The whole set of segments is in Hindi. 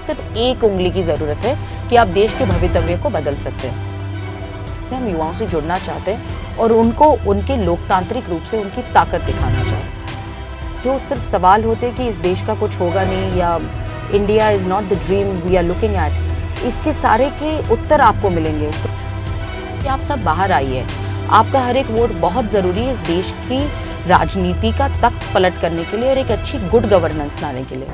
सिर्फ एक उंगली की जरूरत है कि आप देश के भवितव्य को बदल सकते हैं। हम युवाओं से जुड़ना चाहते हैं और उनको उनके लोकतांत्रिक रूप से उनकी ताकत दिखाना चाहते हैं। जो सिर्फ सवाल होते कि इस देश का कुछ होगा नहीं या India is not the dream we are looking at, इसके सारे के उत्तर आपको मिलेंगे। तो आप सब बाहर आइए, आपका हर एक वोट बहुत जरूरी है इस देश की राजनीति का तख्त पलट करने के लिए और एक अच्छी गुड गवर्नेंस लाने के लिए।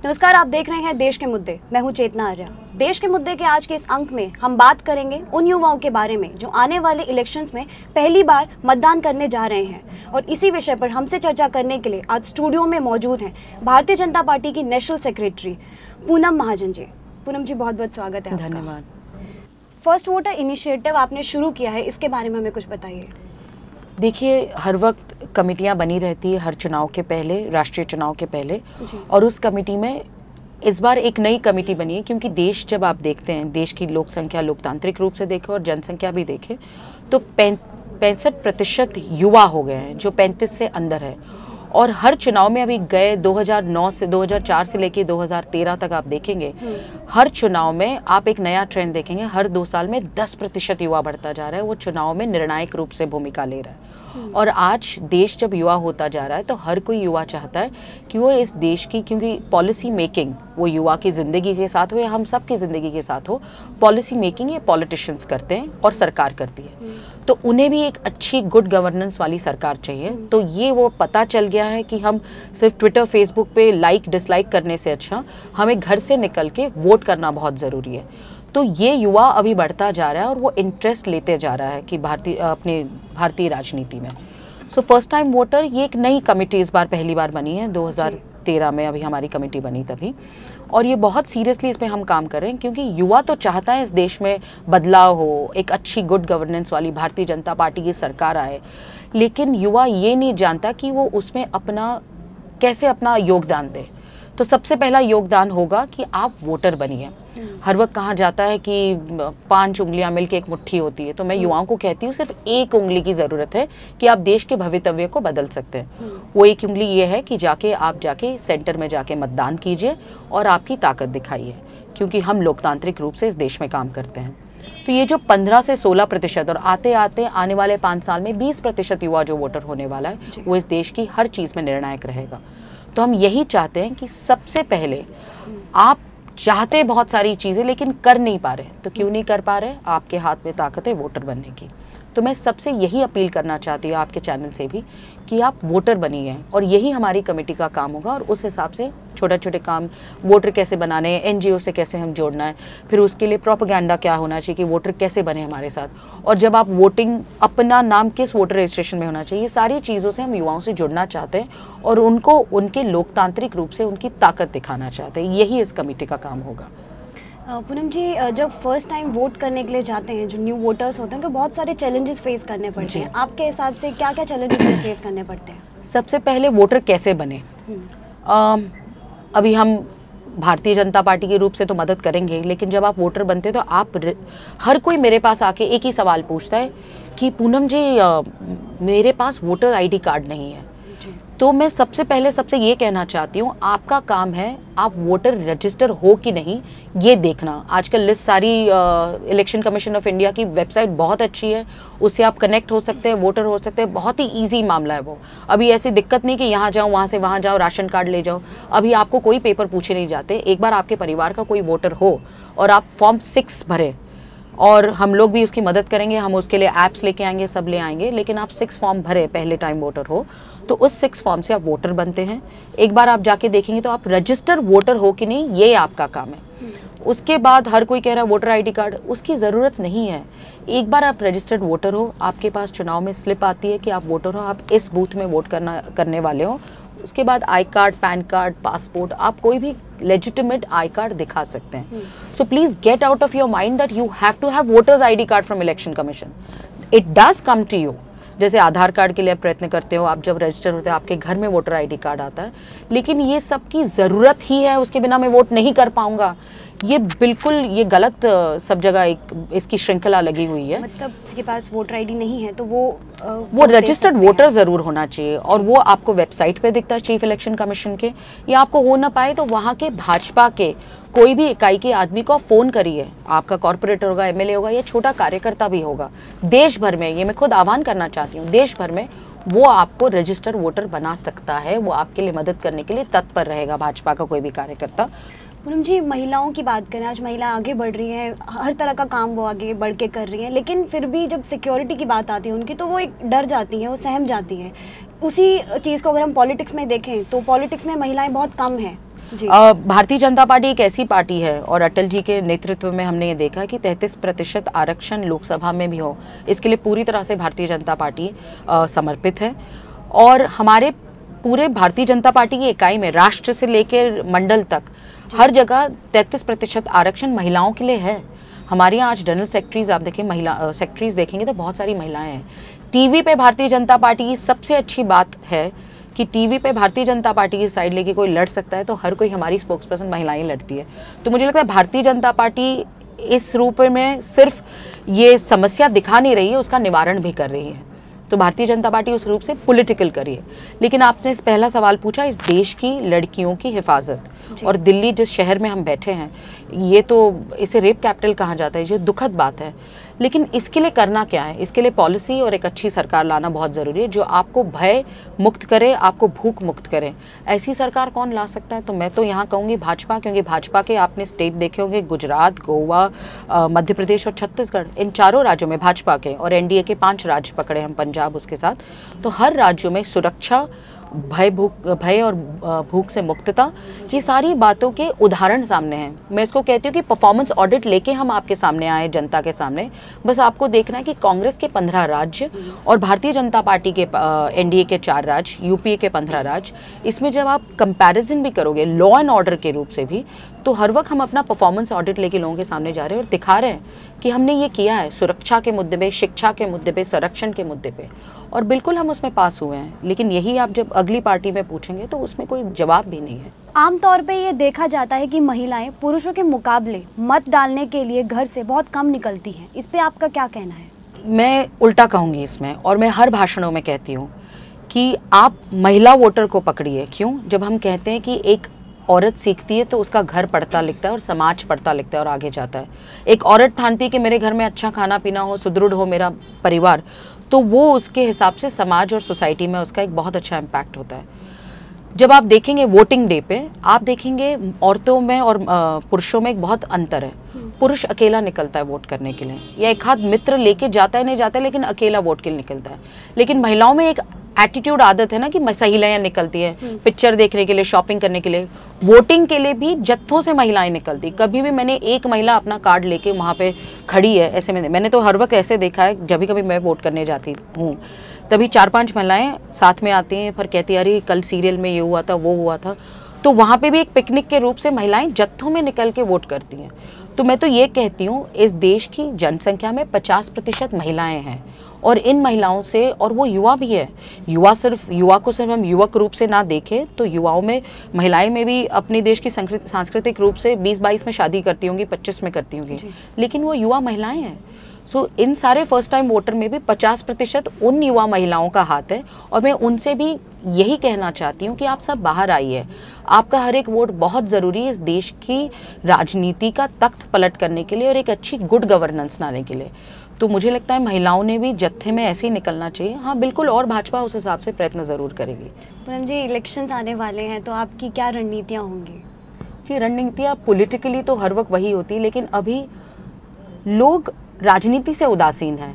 नमस्कार, आप देख रहे हैं देश के मुद्दे। मैं हूं चेतना आर्या। देश के मुद्दे के आज के इस अंक में हम बात करेंगे उन युवाओं के बारे में जो आने वाले इलेक्शंस में पहली बार मतदान करने जा रहे हैं। और इसी विषय पर हमसे चर्चा करने के लिए आज स्टूडियो में मौजूद हैं भारतीय जनता पार्टी की नेशनल सेक्रेटरी पूनम महाजन जी। पूनम जी, बहुत बहुत स्वागत है। धन्यवाद। फर्स्ट वोटर इनिशिएटिव आपने शुरू किया है, इसके बारे में हमें कुछ बताइए। देखिए, हर वक्त कमेटियां बनी रहती है हर चुनाव के पहले, राष्ट्रीय चुनाव के पहले, और उस कमेटी में इस बार एक नई कमेटी बनी है क्योंकि देश, जब आप देखते हैं देश की लोक संख्या लोकतांत्रिक रूप से देखें और जनसंख्या भी देखें तो 65% युवा हो गए हैं जो 35 से अंदर है। और हर चुनाव में अभी गए 2009 से 2004 से लेके 2013 तक आप देखेंगे, हर चुनाव में आप एक नया ट्रेंड देखेंगे। हर 2 साल में 10% युवा बढ़ता जा रहा है, वो चुनाव में निर्णायक रूप से भूमिका ले रहा है। और आज देश जब युवा होता जा रहा है तो हर कोई युवा चाहता है कि वो इस देश की, क्योंकि पॉलिसी मेकिंग वो युवा की ज़िंदगी के साथ हो या हम सब की ज़िंदगी के साथ हो, पॉलिसी मेकिंग ये पॉलिटिशियंस करते हैं और सरकार करती है। तो उन्हें भी एक अच्छी गुड गवर्नेंस वाली सरकार चाहिए। तो ये वो पता चल गया है कि हम सिर्फ ट्विटर फेसबुक पे लाइक डिसलाइक करने से अच्छा हमें घर से निकल के वोट करना बहुत ज़रूरी है। तो ये युवा अभी बढ़ता जा रहा है और वो इंटरेस्ट लेते जा रहा है कि भारतीय राजनीति में। सो फर्स्ट टाइम वोटर, ये एक नई कमेटी इस बार पहली बार बनी है, 2013 में अभी हमारी कमेटी बनी तभी। और ये बहुत सीरियसली इस पर हम काम कर रहे हैं क्योंकि युवा तो चाहता है इस देश में बदलाव हो, एक अच्छी गुड गवर्नेंस वाली भारतीय जनता पार्टी की सरकार आए, लेकिन युवा ये नहीं जानता कि वो उसमें कैसे अपना योगदान दे। तो सबसे पहला योगदान होगा कि आप वोटर बनिए। हर वक्त कहा जाता है कि 5 उंगलियां मिलके एक मुट्ठी होती है, तो मैं युवाओं को कहती हूँ सिर्फ एक उंगली की ज़रूरत है कि आप देश के भवितव्य को बदल सकते हैं। वो एक उंगली ये है कि आप जाके सेंटर में जाके मतदान कीजिए और आपकी ताकत दिखाइए, क्योंकि हम लोकतांत्रिक रूप से इस देश में काम करते हैं। तो ये जो 15 से 16% और आने वाले 5 साल में 20% युवा जो वोटर होने वाला है, वो इस देश की हर चीज़ में निर्णायक रहेगा। तो हम यही चाहते हैं कि सबसे पहले, आप चाहते बहुत सारी चीज़ें लेकिन कर नहीं पा रहे, तो क्यों नहीं कर पा रहे? आपके हाथ में ताकत है वोटर बनने की। तो मैं सबसे यही अपील करना चाहती हूँ आपके चैनल से भी कि आप वोटर बनिए, और यही हमारी कमेटी का काम होगा। और उस हिसाब से छोटे छोटे काम, वोटर कैसे बनाने हैं, एनजीओ से कैसे हम जोड़ना है, फिर उसके लिए प्रोपेगेंडा क्या होना चाहिए कि वोटर कैसे बने हमारे साथ, और जब आप वोटिंग, अपना नाम किस वोटर रजिस्ट्रेशन में होना चाहिए, ये सारी चीज़ों से हम युवाओं से जुड़ना चाहते हैं और उनको उनके लोकतांत्रिक रूप से उनकी ताकत दिखाना चाहते हैं। यही इस कमेटी का काम होगा। पूनम जी, जब फर्स्ट टाइम वोट करने के लिए जाते हैं, जो न्यू वोटर्स होते हैं, तो बहुत सारे चैलेंजेस फेस करने पड़ते हैं। आपके हिसाब से क्या क्या चैलेंजेस फेस करने पड़ते हैं? सबसे पहले वोटर कैसे बने। अभी हम भारतीय जनता पार्टी के रूप से तो मदद करेंगे, लेकिन जब आप वोटर बनते हैं तो हर कोई मेरे पास आके एक ही सवाल पूछता है कि पूनम जी, मेरे पास वोटर आईडी कार्ड नहीं है। तो मैं सबसे ये कहना चाहती हूँ, आपका काम है आप वोटर रजिस्टर हो कि नहीं ये देखना। आजकल लिस्ट सारी इलेक्शन कमीशन ऑफ इंडिया की वेबसाइट बहुत अच्छी है, उससे आप कनेक्ट हो सकते हैं, वोटर हो सकते हैं। बहुत ही इजी मामला है वो। अभी ऐसी दिक्कत नहीं कि यहाँ जाओ, वहाँ से वहाँ जाओ, राशन कार्ड ले जाओ। अभी आपको कोई पेपर पूछे नहीं जाते। एक बार आपके परिवार का कोई वोटर हो और आप फॉर्म 6 भरें, और हम लोग भी उसकी मदद करेंगे, हम उसके लिए ऐप्स लेके आएंगे, सब ले आएंगे, लेकिन आप 6 फॉर्म भरे, पहले टाइम वोटर हो, तो उस 6 फॉर्म से आप वोटर बनते हैं। एक बार आप जाके देखेंगे तो आप रजिस्टर वोटर हो कि नहीं, ये आपका काम है। उसके बाद हर कोई कह रहा है वोटर आईडी कार्ड, उसकी ज़रूरत नहीं है। एक बार आप रजिस्टर्ड वोटर हो, आपके पास चुनाव में स्लिप आती है कि आप वोटर हो, आप इस बूथ में वोट करने वाले हो। उसके बाद I card, PAN card, passport, आप कोई भी लेजिटिमेट आई कार्ड दिखा सकते हैं। So please get out of your mind that you have to have voters ID card from election commission. It does come to you. जैसे आधार कार्ड के लिए आप प्रयत्न करते हो, आप जब रजिस्टर होते हैं आपके घर में वोटर आईडी कार्ड आता है, लेकिन ये सब की ज़रूरत ही है, उसके बिना मैं वोट नहीं कर पाऊंगा, ये बिल्कुल ये गलत सब जगह एक इसकी श्रृंखला लगी हुई है। मतलब किसी के पास वोटर आईडी नहीं है तो वो रजिस्टर्ड वोटर ज़रूर होना चाहिए और वो आपको वेबसाइट पे दिखता है चीफ इलेक्शन कमीशन के, या आपको हो ना पाए तो वहाँ के भाजपा के कोई भी इकाई के आदमी को फ़ोन करिए, आपका कॉर्पोरेटर होगा, एमएलए होगा या छोटा कार्यकर्ता भी होगा, देश भर में, ये मैं खुद आह्वान करना चाहती हूँ, देश भर में वो आपको रजिस्टर्ड वोटर बना सकता है, वो आपके लिए मदद करने के लिए तत्पर रहेगा भाजपा का कोई भी कार्यकर्ता। पूनम जी, महिलाओं की बात करें, आज महिलाएं आगे बढ़ रही हैं, हर तरह का काम वो आगे बढ़ के कर रही हैं, लेकिन फिर भी जब सिक्योरिटी की बात आती है उनकी तो वो एक डर जाती हैं, वो सहम जाती हैं। उसी चीज़ को अगर हम पॉलिटिक्स में देखें तो पॉलिटिक्स में महिलाएं बहुत कम हैं। भारतीय जनता पार्टी एक ऐसी पार्टी है और अटल जी के नेतृत्व में हमने ये देखा कि 33% आरक्षण लोकसभा में भी हो, इसके लिए पूरी तरह से भारतीय जनता पार्टी समर्पित है। और हमारे पूरे भारतीय जनता पार्टी की इकाई में राष्ट्र से लेकर मंडल तक हर जगह 33% आरक्षण महिलाओं के लिए है। हमारे यहाँ आज जनरल सेक्रेटरीज आप देखें, महिला सेक्रेटरीज देखेंगे तो बहुत सारी महिलाएं हैं। टीवी पे भारतीय जनता पार्टी की सबसे अच्छी बात है कि टीवी पे भारतीय जनता पार्टी की साइड लेके कोई लड़ सकता है तो हर कोई हमारी स्पोक्सपर्सन महिलाएं लड़ती है। तो मुझे लगता है भारतीय जनता पार्टी इस रूप में सिर्फ ये समस्या दिखा नहीं रही है, उसका निवारण भी कर रही है। तो भारतीय जनता पार्टी उस रूप से पॉलिटिकल करी है। लेकिन आपने इस पहला सवाल पूछा इस देश की लड़कियों की हिफाजत, और दिल्ली जिस शहर में हम बैठे हैं, ये तो इसे रेप कैपिटल कहा जाता है, ये दुखद बात है। लेकिन इसके लिए करना क्या है? इसके लिए पॉलिसी और एक अच्छी सरकार लाना बहुत ज़रूरी है जो आपको भय मुक्त करे, आपको भूख मुक्त करे। ऐसी सरकार कौन ला सकता है? तो मैं तो यहाँ कहूँगी भाजपा, क्योंकि भाजपा के आपने स्टेट देखे होंगे, गुजरात, गोवा, मध्य प्रदेश और छत्तीसगढ़, इन चारों राज्यों में भाजपा के, और एनडीए के 5 राज्य पकड़े हम पंजाब उसके साथ, तो हर राज्यों में सुरक्षा, भय और भूख से मुक्तता, ये सारी बातों के उदाहरण सामने हैं। मैं इसको कहती हूँ कि परफॉर्मेंस ऑडिट लेके हम आपके सामने आए, जनता के सामने। बस आपको देखना है कि कांग्रेस के 15 राज्य और भारतीय जनता पार्टी के एनडीए के 4 राज्य, यूपीए के 15 राज्य, इसमें जब आप कंपैरिजन भी करोगे लॉ एंड ऑर्डर के रूप से भी, तो हर वक्त हम अपना परफॉर्मेंस ऑडिट लेके लोगों के सामने जा रहे हैं और दिखा रहे हैं कि हमने ये किया है सुरक्षा के मुद्दे पे, शिक्षा के मुद्दे पे, संरक्षण के मुद्दे पे, और बिल्कुल हम उसमें पास हुए हैं। लेकिन यही आप जब अगली पार्टी में पूछेंगे तो उसमें कोई जवाब भी नहीं है। आमतौर पे ये देखा जाता है कि महिलाएं पुरुषों के मुकाबले मत डालने के लिए घर से बहुत कम निकलती हैं। इस पे आपका क्या कहना है? मैं उल्टा कहूँगी इसमें, और मैं हर भाषणों में कहती हूँ कि आप महिला वोटर को पकड़िए। क्यों? जब हम कहते हैं कि एक औरत सीखती है तो उसका घर पढ़ता लिखता है और समाज पढ़ता लिखता है और आगे जाता है। एक औरत ठानती है कि मेरे घर में अच्छा खाना पीना हो, सुदृढ़ हो मेरा परिवार, तो वो उसके हिसाब से समाज और सोसाइटी में उसका एक बहुत अच्छा इम्पैक्ट होता है। जब आप देखेंगे वोटिंग डे पे, आप देखेंगे औरतों में और पुरुषों में एक बहुत अंतर है। पुरुष अकेला निकलता है वोट करने के लिए, या एक हाथ मित्र लेके जाता है, नहीं जाता है, लेकिन अकेला वोट के लिए निकलता है। लेकिन महिलाओं में एक एटीट्यूड, आदत है ना कि महिलाएं निकलती हैं पिक्चर देखने के लिए, शॉपिंग करने के लिए, वोटिंग के लिए भी जत्थों से महिलाएं निकलती। कभी भी मैंने एक महिला अपना कार्ड लेके वहाँ पे खड़ी है ऐसे में, मैंने तो हर वक्त ऐसे देखा है, जब भी कभी मैं वोट करने जाती हूँ तभी 4-5 महिलाएं साथ में आती हैं, फिर कहती है अरे कल सीरियल में ये हुआ था, वो हुआ था। तो वहाँ पे भी एक पिकनिक के रूप से महिलाएं जत्थों में निकल के वोट करती हैं। तो मैं तो ये कहती हूँ इस देश की जनसंख्या में 50% महिलाएं हैं, और इन महिलाओं से, और वो युवा भी है, युवा को सिर्फ हम युवक रूप से ना देखें तो युवाओं में, महिलाएं में भी अपने देश की सांस्कृतिक रूप से 20-22 में शादी करती होंगी, 25 में करती होंगी, लेकिन वो युवा महिलाएं हैं। सो इन सारे फर्स्ट टाइम वोटर में भी 50% उन युवा महिलाओं का हाथ है, और मैं उनसे भी यही कहना चाहती हूँ कि आप सब बाहर आइए। आपका हर एक वोट बहुत ज़रूरी है इस देश की राजनीति का तख्त पलट करने के लिए और एक अच्छी गुड गवर्नेंस लाने के लिए। तो मुझे लगता है महिलाओं ने भी जत्थे में ऐसे ही निकलना चाहिए। हाँ बिल्कुल, और भाजपा उस हिसाब से प्रयत्न ज़रूर करेगी। पूनम जी, इलेक्शंस आने वाले हैं तो आपकी क्या रणनीतियाँ होंगी? जी, रणनीतियाँ पॉलिटिकली तो हर वक्त वही होती, लेकिन अभी लोग राजनीति से उदासीन हैं,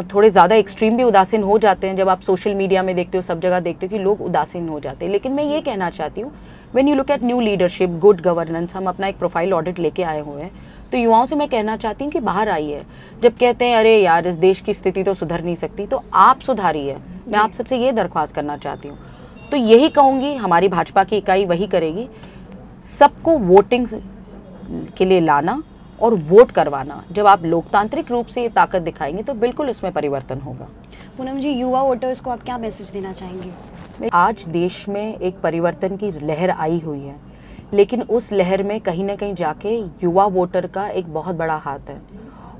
थोड़े ज़्यादा एक्सट्रीम भी उदासीन हो जाते हैं। जब आप सोशल मीडिया में देखते हो, सब जगह देखते हो कि लोग उदासीन हो जाते हैं। लेकिन मैं ये कहना चाहती हूँ, when you look at new leadership, good governance, हम अपना एक प्रोफाइल ऑडिट लेके आए हुए हैं, तो युवाओं से मैं कहना चाहती हूँ कि बाहर आइए। जब कहते हैं अरे यार इस देश की स्थिति तो सुधर नहीं सकती, तो आप सुधारिए। मैं आप सबसे ये दरख्वास्त करना चाहती हूँ। तो यही कहूँगी, हमारी भाजपा की इकाई वही करेगी, सबको वोटिंग के लिए लाना और वोट करवाना। जब आप लोकतांत्रिक रूप से ये ताकत दिखाएंगे तो बिल्कुल इसमें परिवर्तन होगा। पूनम जी, युवा वोटर्स को आप क्या मैसेज देना चाहेंगे? आज देश में एक परिवर्तन की लहर आई हुई है। लेकिन उस लहर में कहीं ना कहीं जाके युवा वोटर का एक बहुत बड़ा हाथ है।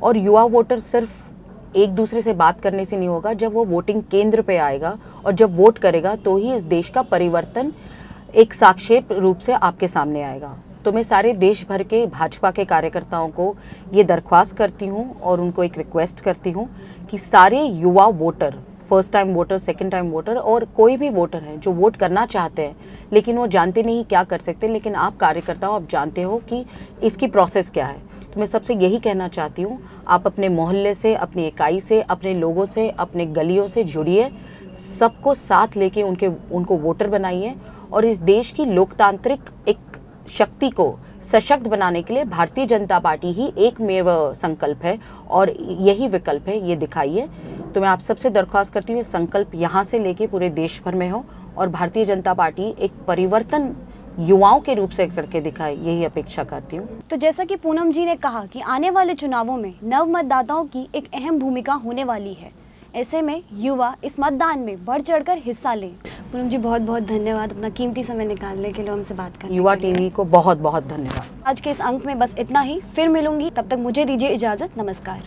और युवा वोटर सिर्फ एक दूसरे से बात करने से नहीं होगा, जब वो वोटिंग केंद्र पे आएगा और जब वोट करेगा तो ही इस देश का परिवर्तन एक साक्षेप रूप से आपके सामने आएगा। तो मैं सारे देश भर के भाजपा के कार्यकर्ताओं को ये दरख्वास्त करती हूँ और उनको एक रिक्वेस्ट करती हूँ कि सारे युवा voter, first time voter, second time voter और कोई भी वोटर है जो वोट करना चाहते हैं लेकिन वो जानते नहीं क्या कर सकते, लेकिन आप कार्यकर्ता हो, आप जानते हो कि इसकी प्रोसेस क्या है। तो मैं सबसे यही कहना चाहती हूँ, आप अपने मोहल्ले से, अपनी इकाई से, अपने लोगों से, अपने गलियों से जुड़िए, सबको साथ लेके उनको वोटर बनाइए और इस देश की लोकतांत्रिक एक शक्ति को सशक्त बनाने के लिए भारतीय जनता पार्टी ही एकमेव संकल्प है और यही विकल्प है, ये दिखाइए। तो मैं आप सबसे दरख्वास्त करती हूँ, संकल्प यहाँ से लेके पूरे देश भर में हो और भारतीय जनता पार्टी एक परिवर्तन युवाओं के रूप से करके दिखाए, यही अपेक्षा करती हूँ। तो जैसा कि पूनम जी ने कहा कि आने वाले चुनावों में नव मतदाताओं की एक अहम भूमिका होने वाली है, ऐसे में युवा इस मतदान में बढ़ चढ़कर हिस्सा लें। पूनम जी बहुत बहुत धन्यवाद अपना कीमती समय निकालने के लिए हमसे बात करने। युवा टीवी को बहुत बहुत धन्यवाद। आज के इस अंक में बस इतना ही, फिर मिलूंगी, तब तक मुझे दीजिए इजाजत, नमस्कार।